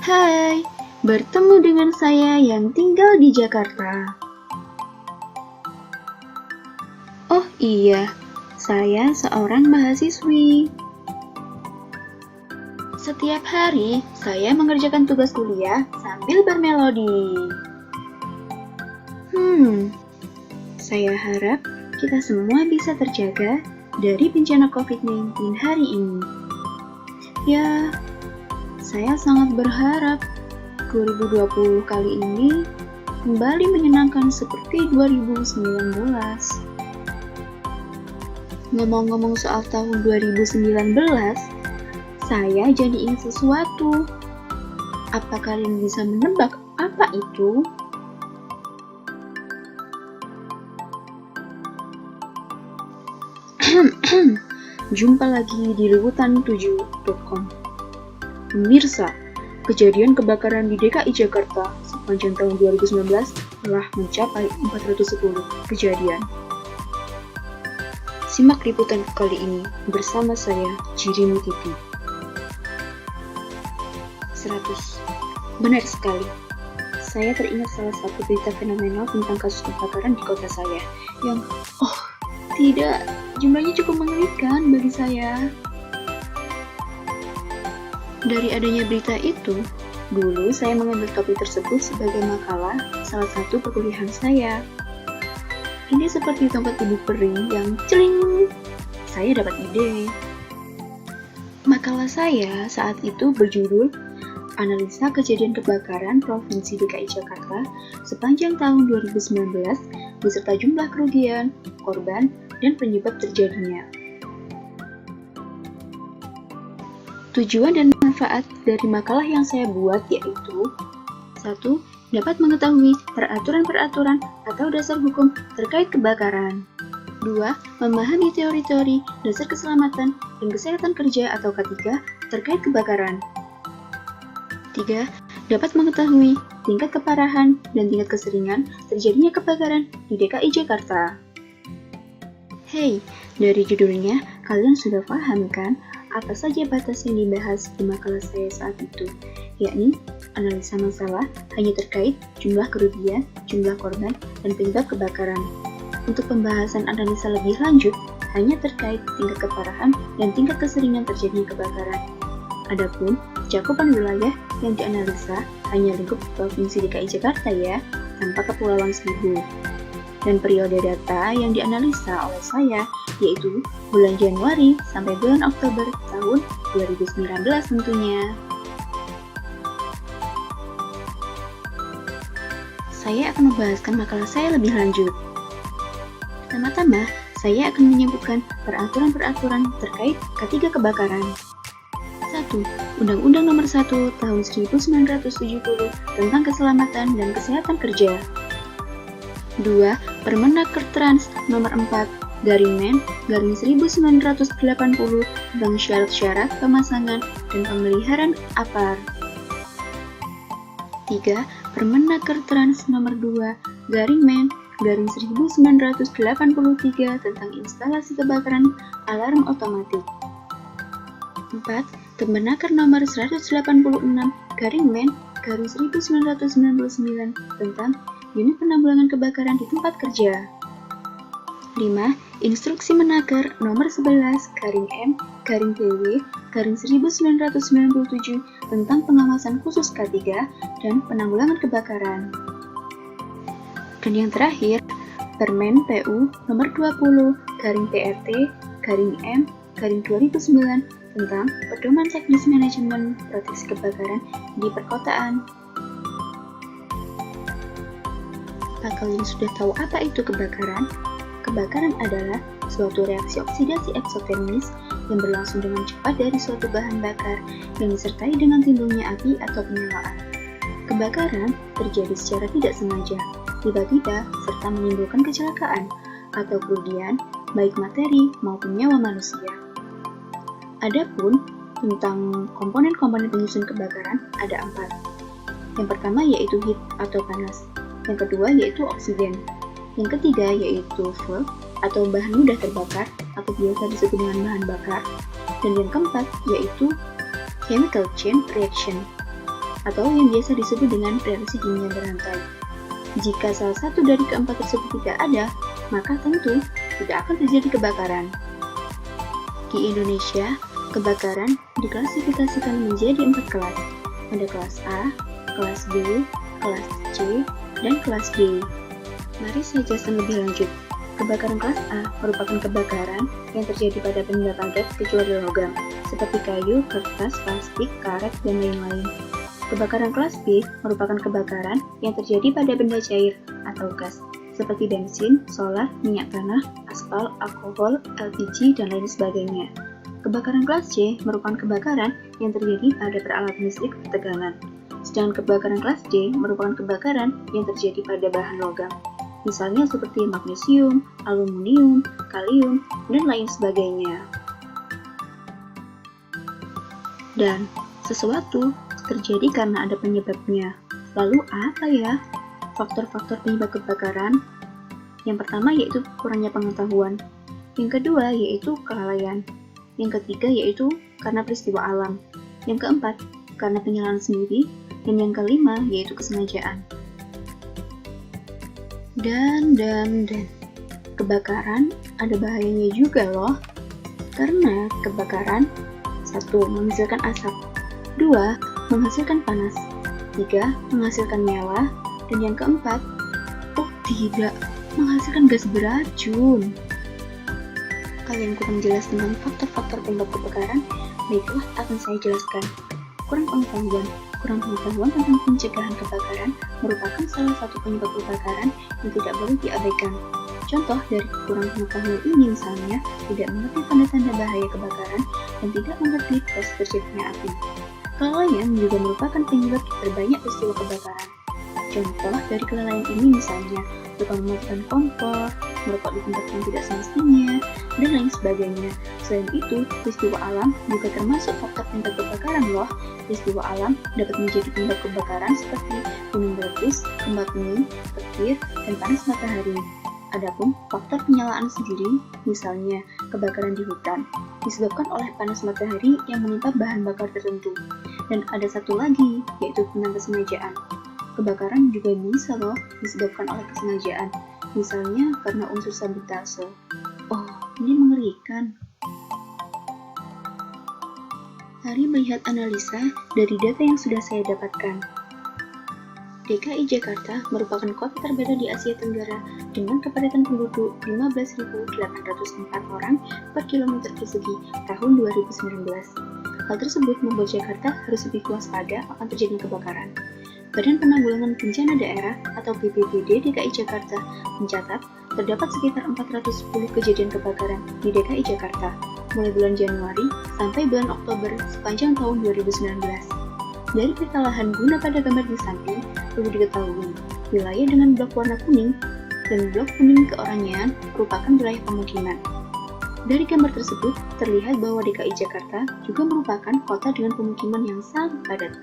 Hai, bertemu dengan saya yang tinggal di Jakarta. Oh iya, saya seorang mahasiswi. Setiap hari, saya mengerjakan tugas kuliah sambil bermelodi. Saya harap kita semua bisa terjaga dari bencana COVID-19 hari ini. Ya, saya sangat berharap 2020 kali ini kembali menyenangkan seperti 2019. Ngomong-ngomong soal tahun 2019, saya jadi ingat sesuatu. Apa kalian bisa menebak apa itu? Jumpa lagi di liputan7.com. Pemirsa, kejadian kebakaran di DKI Jakarta sepanjang tahun 2019 telah mencapai 410 kejadian. Simak liputan kali ini bersama saya, Jirimu Titi. 100. Benar sekali. Saya teringat salah satu berita fenomenal tentang kasus kebakaran di kota saya yang, tidak, jumlahnya cukup mengerikan bagi saya. Dari adanya berita itu, dulu saya mengambil topik tersebut sebagai makalah salah satu perkuliahan saya. Ini seperti tongkat ibu peri yang celing. Saya dapat ide. Makalah saya saat itu berjudul Analisa Kejadian Kebakaran Provinsi DKI Jakarta sepanjang tahun 2019 beserta jumlah kerugian, korban, dan penyebab terjadinya. Tujuan dan manfaat dari makalah yang saya buat yaitu 1. Dapat mengetahui peraturan-peraturan atau dasar hukum terkait kebakaran. 2. Memahami teori-teori dasar keselamatan dan kesehatan kerja atau K3 terkait kebakaran. 3. Dapat mengetahui tingkat keparahan dan tingkat keseringan terjadinya kebakaran di DKI Jakarta. Hey, dari judulnya kalian sudah paham kan apa saja batas yang dibahas di makalah saya saat itu, yakni analisa masalah hanya terkait jumlah kerugian, jumlah korban, dan penyebab kebakaran. Untuk pembahasan analisa lebih lanjut, hanya terkait tingkat keparahan dan tingkat keseringan terjadinya kebakaran. Adapun cakupan wilayah yang dianalisa hanya lingkup Provinsi DKI Jakarta ya, tanpa Kepulauan Seribu. Dan periode data yang dianalisa oleh saya yaitu bulan Januari sampai bulan Oktober tahun 2019 tentunya. Saya akan membahaskan makalah saya lebih lanjut. Pertama-tama, saya akan menyebutkan peraturan-peraturan terkait K3 kebakaran. 1. Undang-Undang Nomor 1 Tahun 1970 tentang Keselamatan dan Kesehatan Kerja. 2. Permenaker Trans Nomor 4 Men 1980 tentang syarat-syarat pemasangan dan pemeliharaan APAR. 3. Permenaker Trans Nomor 2 Men 1983 tentang instalasi kebakaran alarm otomatis. 4. Permenaker Nomor 186 Men 1999 tentang Unit Penanggulangan Kebakaran di Tempat Kerja. 5. Instruksi Menaker Nomor 11 M PW 1997 tentang pengawasan khusus K3 dan penanggulangan kebakaran. Dan yang terakhir, Permen PU Nomor 20 PRT M 2009 tentang Pedoman Teknis Manajemen Proteksi Kebakaran di Perkotaan. Apa kalian sudah tahu apa itu kebakaran? Kebakaran adalah suatu reaksi oksidasi eksotermis yang berlangsung dengan cepat dari suatu bahan bakar yang disertai dengan timbulnya api atau penyalaan. Kebakaran terjadi secara tidak sengaja, tiba-tiba, serta menimbulkan kecelakaan atau kerugian baik materi maupun nyawa manusia. Adapun tentang komponen-komponen penyusun kebakaran ada 4. Yang pertama yaitu heat atau panas. Yang kedua yaitu oksigen. Yang ketiga yaitu fuel atau bahan mudah terbakar atau biasa disebut dengan bahan bakar. Dan yang keempat yaitu chemical chain reaction. atau yang biasa disebut dengan reaksi kimia berantai. Jika salah satu dari keempat tersebut tidak ada, maka tentu tidak akan terjadi kebakaran. Di Indonesia, kebakaran diklasifikasikan menjadi 4 kelas. Ada kelas A, kelas B, kelas C, dan kelas D. Mari saya jelaskan lebih lanjut. Kebakaran kelas A merupakan kebakaran yang terjadi pada benda padat kecuali logam, seperti kayu, kertas, plastik, karet, dan lain-lain. Kebakaran kelas B merupakan kebakaran yang terjadi pada benda cair atau gas, seperti bensin, solar, minyak tanah, aspal, alkohol, LPG, dan lain sebagainya. Kebakaran kelas C merupakan kebakaran yang terjadi pada peralatan listrik bertegangan. Sedangkan kebakaran kelas D merupakan kebakaran yang terjadi pada bahan logam, misalnya seperti magnesium, aluminium, kalium, dan lain sebagainya. Dan sesuatu terjadi karena ada penyebabnya. Lalu apa ya faktor-faktor penyebab kebakaran? Yang pertama yaitu kurangnya pengetahuan. Yang kedua yaitu kelalaian. Yang ketiga yaitu karena peristiwa alam. Yang keempat karena penyelaan sendiri. Dan yang kelima yaitu kesengajaan. Dan kebakaran ada bahayanya juga loh. Karena kebakaran 1. Menghasilkan asap, 2. Menghasilkan panas, 3. Menghasilkan nyala, dan yang keempat, tidak, menghasilkan gas beracun. Kalian kurang jelas tentang faktor-faktor penyebab kebakaran? Baiklah, akan saya jelaskan. Kurang pengetahuan tentang pencegahan kebakaran merupakan salah satu penyebab kebakaran yang tidak boleh diabaikan. Contoh dari kurang pengetahuan ini misalnya, tidak mengerti tanda-tanda bahaya kebakaran dan tidak mengerti proses terjadinya api. Kelalaian juga merupakan penyebab terbanyak peristiwa kebakaran. Contoh dari kelalaian ini misalnya, lupa mematikan kompor, merokok di tempat yang tidak semestinya, dan lain sebagainya. Selain itu, peristiwa alam juga termasuk faktor penyebab kebakaran loh. Peristiwa alam dapat menjadi penyebab kebakaran seperti gunung meletus, gempa bumi, petir, dan panas matahari. Adapun faktor penyalaan sendiri, misalnya kebakaran di hutan, disebabkan oleh panas matahari yang menimpa bahan bakar tertentu. Dan ada satu lagi, yaitu tentang kesengajaan. Kebakaran juga bisa loh disebabkan oleh kesengajaan, misalnya karena unsur sabotase. Oh, ini mengerikan. Mari melihat analisa dari data yang sudah saya dapatkan. DKI Jakarta merupakan kota terbesar di Asia Tenggara dengan kepadatan penduduk 15.804 orang per kilometer persegi tahun 2019. Hal tersebut membuat Jakarta harus lebih waspada akan terjadinya kebakaran. Badan Penanggulangan Bencana Daerah atau BPBD DKI Jakarta mencatat terdapat sekitar 410 kejadian kebakaran di DKI Jakarta mulai bulan Januari sampai bulan Oktober sepanjang tahun 2019. Dari peta lahan guna pada gambar di samping, perlu diketahui, wilayah dengan blok warna kuning dan blok kuning keoranyean merupakan wilayah pemukiman. Dari gambar tersebut, terlihat bahwa DKI Jakarta juga merupakan kota dengan pemukiman yang sangat padat.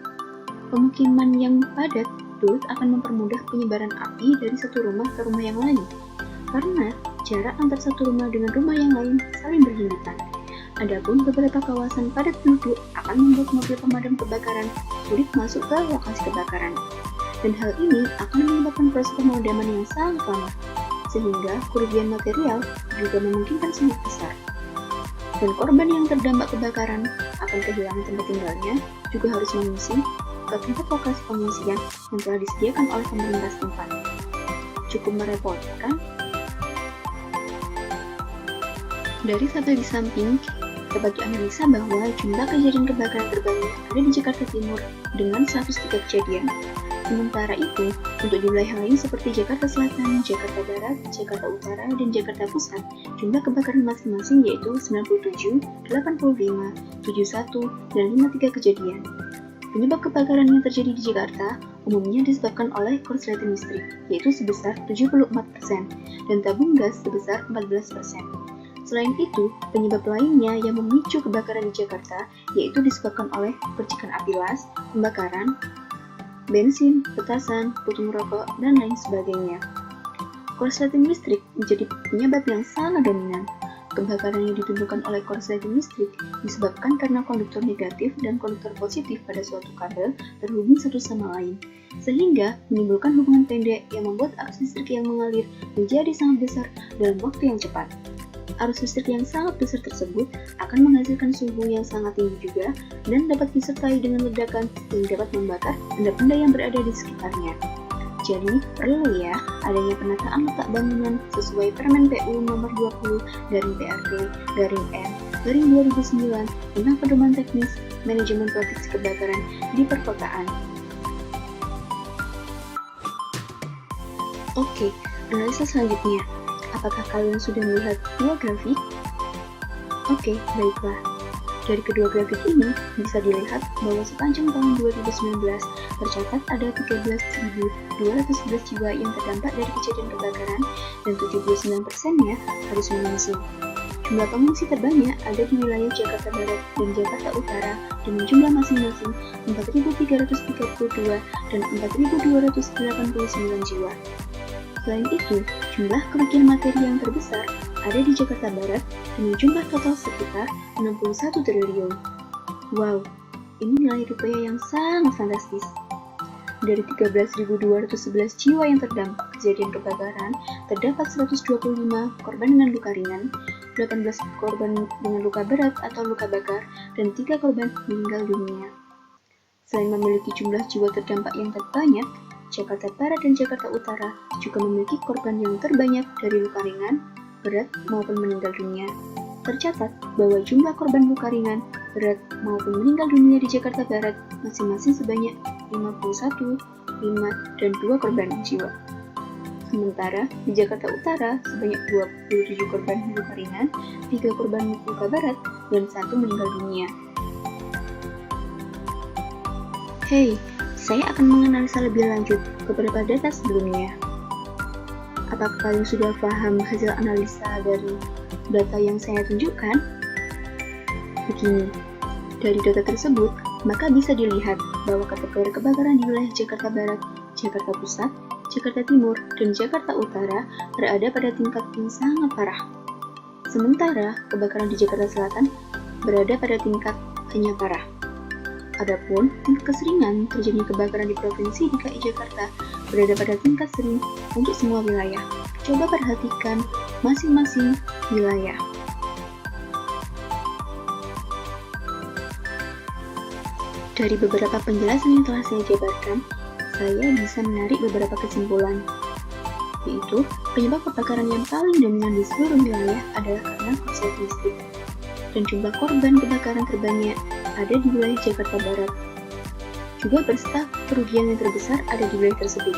Pemukiman yang padat turut akan mempermudah penyebaran api dari satu rumah ke rumah yang lain, karena jarak antar satu rumah dengan rumah yang lain saling berhimpitan. Adapun beberapa kawasan padat penduduk akan membuat mobil pemadam kebakaran sulit masuk ke lokasi kebakaran, dan hal ini akan menyebabkan proses pemadaman yang sangat lama, sehingga kerugian material juga memungkinkan sangat besar. Dan korban yang terdampak kebakaran akan kehilangan tempat tinggalnya juga harus mengungsi ke tempat lokasi pengungsian yang telah disediakan oleh pemerintah setempat. Cukup merepotkan. Dari tabel di samping, dapat dianalisa bahwa jumlah kejadian kebakaran terbanyak ada di Jakarta Timur dengan 103 kejadian. Sementara itu, untuk di wilayah lain seperti Jakarta Selatan, Jakarta Barat, Jakarta Utara, dan Jakarta Pusat, jumlah kebakaran masing-masing yaitu 97, 85, 71, dan 53 kejadian. Penyebab kebakaran yang terjadi di Jakarta umumnya disebabkan oleh korsleting listrik, yaitu sebesar 74%, dan tabung gas sebesar 14%. Selain itu, penyebab lainnya yang memicu kebakaran di Jakarta yaitu disebabkan oleh percikan api las, pembakaran, bensin, petasan, puntung rokok, dan lain sebagainya. Korsleting listrik menjadi penyebab yang sangat dominan. Kebakaran yang ditimbulkan oleh korsleting listrik disebabkan karena konduktor negatif dan konduktor positif pada suatu kabel terhubung satu sama lain, sehingga menimbulkan hubungan pendek yang membuat arus listrik yang mengalir menjadi sangat besar dalam waktu yang cepat. Arus listrik yang sangat besar tersebut akan menghasilkan suhu yang sangat tinggi juga dan dapat disertai dengan ledakan yang dapat membakar benda-benda yang berada di sekitarnya. Jadi, perlu ya adanya penataan letak bangunan sesuai Permen PU nomor 20 /PRT/M/2009 tentang pedoman teknis manajemen proteksi kebakaran di perkotaan. Oke, analisa selanjutnya. Apakah kalian sudah melihat dua grafik? Oke, baiklah. Dari kedua grafik ini, bisa dilihat bahwa sepanjang tahun 2019 tercatat ada 13.211 jiwa yang terdampak dari kejadian kebakaran dan 79%-nya harus mengungsi. Jumlah pengungsi terbanyak ada di wilayah Jakarta Barat dan Jakarta Utara dengan jumlah masing-masing 4.332 dan 4.289 jiwa. Selain itu, jumlah kerugian materi yang terbesar ada di Jakarta Barat dengan jumlah total sekitar 61 triliun. Wow, ini nilai rupiah yang sangat fantastis. Dari 13.211 jiwa yang terdampak kejadian kebakaran, terdapat 125 korban dengan luka ringan, 18 korban dengan luka berat atau luka bakar, dan 3 korban meninggal dunia. Selain memiliki jumlah jiwa terdampak yang terbanyak, Jakarta Barat dan Jakarta Utara juga memiliki korban yang terbanyak dari luka ringan, berat maupun meninggal dunia. Tercatat bahwa jumlah korban luka ringan, berat maupun meninggal dunia di Jakarta Barat masing-masing sebanyak 51, 5, dan 2 korban jiwa. Sementara di Jakarta Utara sebanyak 27 korban luka ringan, 3 korban luka berat, dan 1 meninggal dunia. Hey, saya akan menganalisa lebih lanjut beberapa data sebelumnya. Apakah kalian sudah paham hasil analisa dari data yang saya tunjukkan? Begini, dari data tersebut, maka bisa dilihat bahwa kategori kebakaran di wilayah Jakarta Barat, Jakarta Pusat, Jakarta Timur, dan Jakarta Utara berada pada tingkat yang sangat parah. Sementara kebakaran di Jakarta Selatan berada pada tingkat hanya parah. Adapun tingkat keseringan terjadinya kebakaran di Provinsi DKI Jakarta berada pada tingkat sering untuk semua wilayah. Coba perhatikan masing-masing wilayah. Dari beberapa penjelasan yang telah saya jabarkan, saya bisa menarik beberapa kesimpulan, yaitu penyebab kebakaran yang paling dominan di seluruh wilayah adalah karena korsleting listrik, dan jumlah korban kebakaran terbanyak ada di wilayah Jakarta Barat. Juga berserta kerugian yang terbesar ada di wilayah tersebut.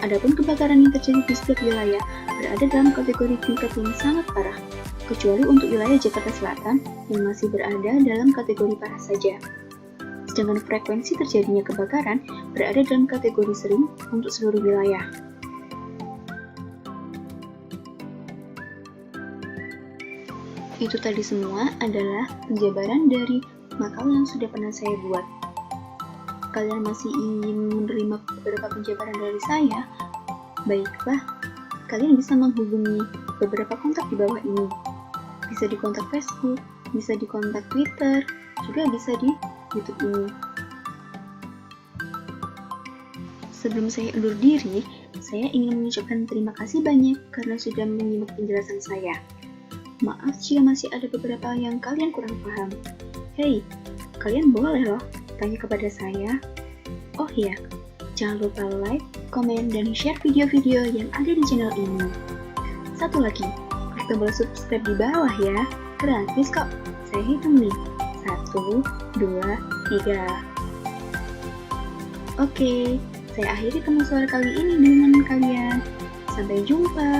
Adapun kebakaran yang terjadi di setiap wilayah berada dalam kategori tingkat yang sangat parah, kecuali untuk wilayah Jakarta Selatan yang masih berada dalam kategori parah saja. Sedangkan frekuensi terjadinya kebakaran berada dalam kategori sering untuk seluruh wilayah. Itu tadi semua adalah penjabaran dari makalah yang sudah pernah saya buat. Kalian masih ingin menerima beberapa penjabaran dari saya? Baiklah, kalian bisa menghubungi beberapa kontak di bawah ini. Bisa di kontak Facebook, bisa di kontak Twitter, juga bisa di YouTube ini. Sebelum saya undur diri, saya ingin mengucapkan terima kasih banyak karena sudah menyimak penjelasan saya. Maaf jika masih ada beberapa yang kalian kurang paham. Hey, kalian boleh loh tanya kepada saya. Oh iya, jangan lupa like, komen, dan share video-video yang ada di channel ini. Satu lagi, klik tombol subscribe di bawah ya. Gratis kok. Saya hitung nih. 1, 2, 3. Oke, saya akhiri teman suara kali ini dengan kalian. Sampai jumpa.